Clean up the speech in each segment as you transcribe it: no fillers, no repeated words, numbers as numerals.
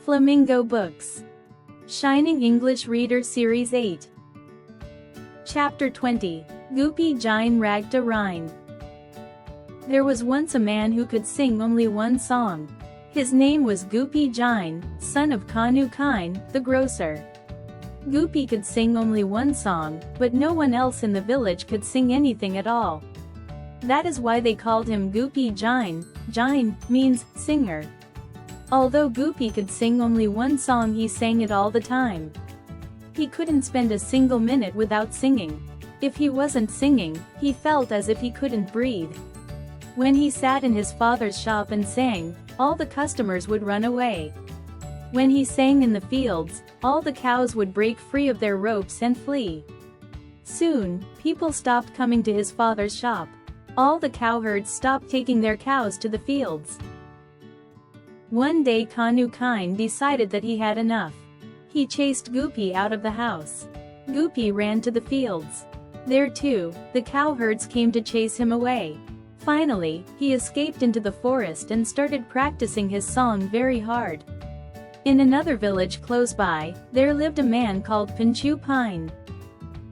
Flamingo Books. Shining English Reader Series 8. Chapter 20. Goopy Jine Ragta Rhine. There was once a man who could sing only one song. His name was Goopy Jine, son of Kanu Kine, the grocer. Goopy could sing only one song, but no one else in the village could sing anything at all. That is why they called him Goopy Jine. Jine means singer. Although Goopy could sing only one song, he sang it all the time. He couldn't spend a single minute without singing. If he wasn't singing, he felt as if he couldn't breathe. When he sat in his father's shop and sang, all the customers would run away. When he sang in the fields, all the cows would break free of their ropes and flee. Soon, people stopped coming to his father's shop. All the cowherds stopped taking their cows to the fields. One day Kanu Kine decided that he had enough. He chased Goopy out of the house. Goopy ran to the fields. There too, the cowherds came to chase him away. Finally, he escaped into the forest and started practicing his song very hard. In another village close by, there lived a man called Panchu Pine.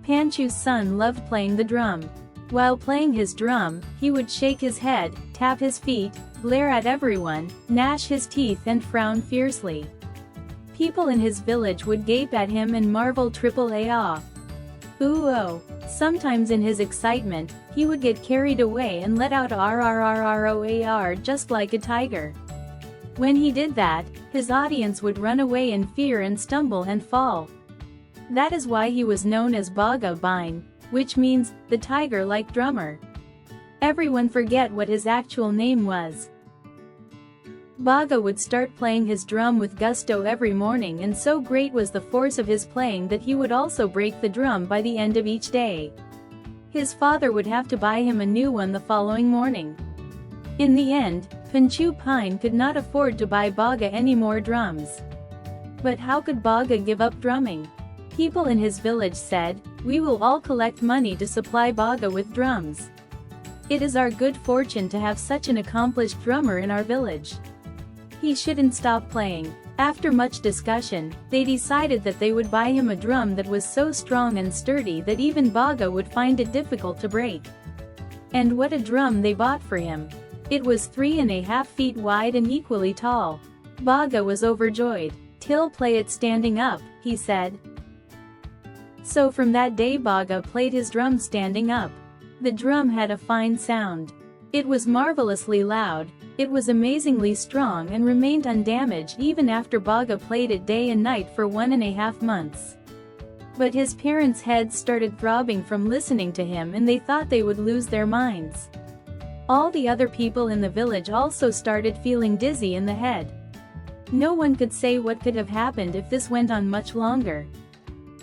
Panchu's son loved playing the drum. While playing his drum, he would shake his head, tap his feet, glare at everyone, gnash his teeth and frown fiercely. People in his village would gape at him and marvel triple ah. Ooh oh. Sometimes in his excitement, he would get carried away and let out rrrroar just like a tiger. When he did that, his audience would run away in fear and stumble and fall. That is why he was known as Baga Bine, which means, the tiger-like drummer. Everyone forget what his actual name was. Baga would start playing his drum with gusto every morning, and so great was the force of his playing that he would also break the drum by the end of each day. His father would have to buy him a new one the following morning. In the end, Panchu Pine could not afford to buy Baga any more drums. But how could Baga give up drumming? People in his village said, "We will all collect money to supply Baga with drums. It is our good fortune to have such an accomplished drummer in our village. He shouldn't stop playing." After much discussion, they decided that they would buy him a drum that was so strong and sturdy that even Baga would find it difficult to break. And what a drum they bought for him! It was 3.5 feet wide and equally tall. Baga was overjoyed. "Till play it standing up," he said. So from that day Baga played his drum standing up. The drum had a fine sound. It was marvelously loud, it was amazingly strong and remained undamaged even after Baga played it day and night for 1.5 months. But his parents' heads started throbbing from listening to him and they thought they would lose their minds. All the other people in the village also started feeling dizzy in the head. No one could say what could have happened if this went on much longer.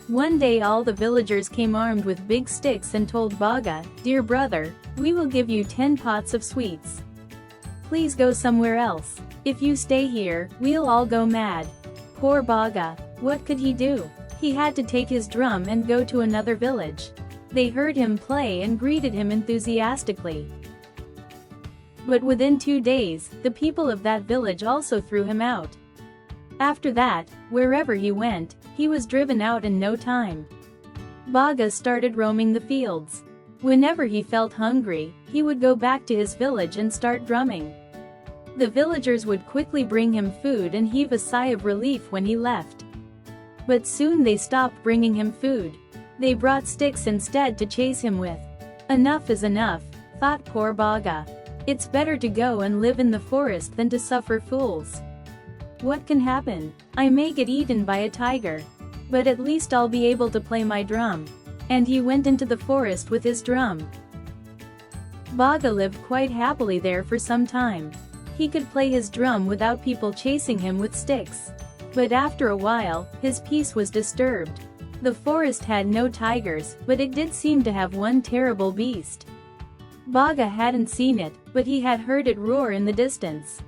One day all the villagers came armed with big sticks and told Baga, "Dear brother, we will give you 10 pots of sweets. Please go somewhere else. If you stay here, we'll all go mad." Poor Baga, what could he do? He had to take his drum and go to another village. They heard him play and greeted him enthusiastically. But within 2 days, the people of that village also threw him out. After that, wherever he went, he was driven out in no time. Baga started roaming the fields. Whenever he felt hungry, he would go back to his village and start drumming. The villagers would quickly bring him food and heave a sigh of relief when he left. But soon they stopped bringing him food. They brought sticks instead to chase him with. Enough is enough, thought poor Baga. It's better to go and live in the forest than to suffer fools. What can happen? I may get eaten by a tiger. But at least I'll be able to play my drum. And he went into the forest with his drum. Baga lived quite happily there for some time. He could play his drum without people chasing him with sticks. But after a while, his peace was disturbed. The forest had no tigers, but it did seem to have one terrible beast. Baga hadn't seen it, but he had heard it roar in the distance.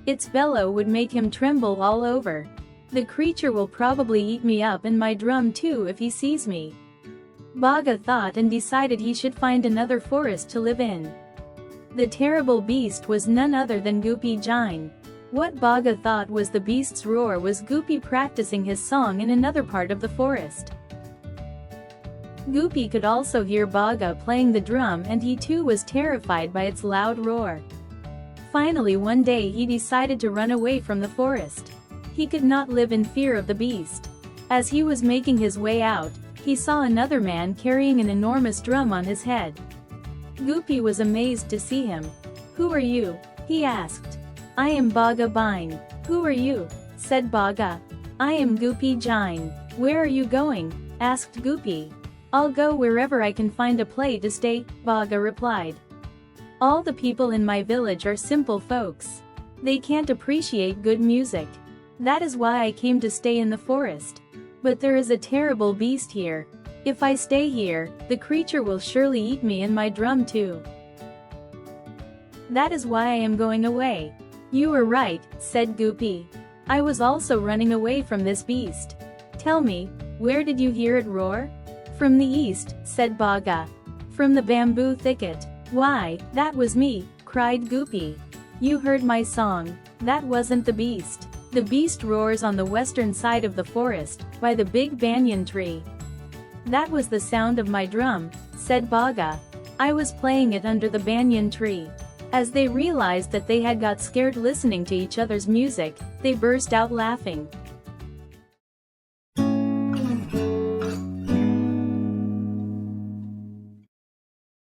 Its bellow would make him tremble all over. The creature will probably eat me up and my drum too if he sees me. Baga thought and decided he should find another forest to live in. The terrible beast was none other than Goopy Jine. What Baga thought was the beast's roar was Goopy practicing his song in another part of the forest. Goopy could also hear Baga playing the drum, and he too was terrified by its loud roar. Finally one day he decided to run away from the forest. He could not live in fear of the beast. As he was making his way out, he saw another man carrying an enormous drum on his head. Goopy was amazed to see him. "Who are you?" he asked. "I am Baga Bine." "Who are you?" said Baga. "I am Goopy Jine." "Where are you going?" asked Goopy. "I'll go wherever I can find a place to stay," Baga replied. "All the people in my village are simple folks. They can't appreciate good music. That is why I came to stay in the forest. But there is a terrible beast here. If I stay here, the creature will surely eat me and my drum too. That is why I am going away." "You are right," said Goopy. "I was also running away from this beast. Tell me, where did you hear it roar?" "From the east," said Baga. "From the bamboo thicket." "Why, that was me," cried Goopy. "You heard my song. That wasn't the beast. The beast roars on the western side of the forest, by the big banyan tree." "That was the sound of my drum," said Baga. "I was playing it under the banyan tree." As they realized that they had got scared listening to each other's music, they burst out laughing.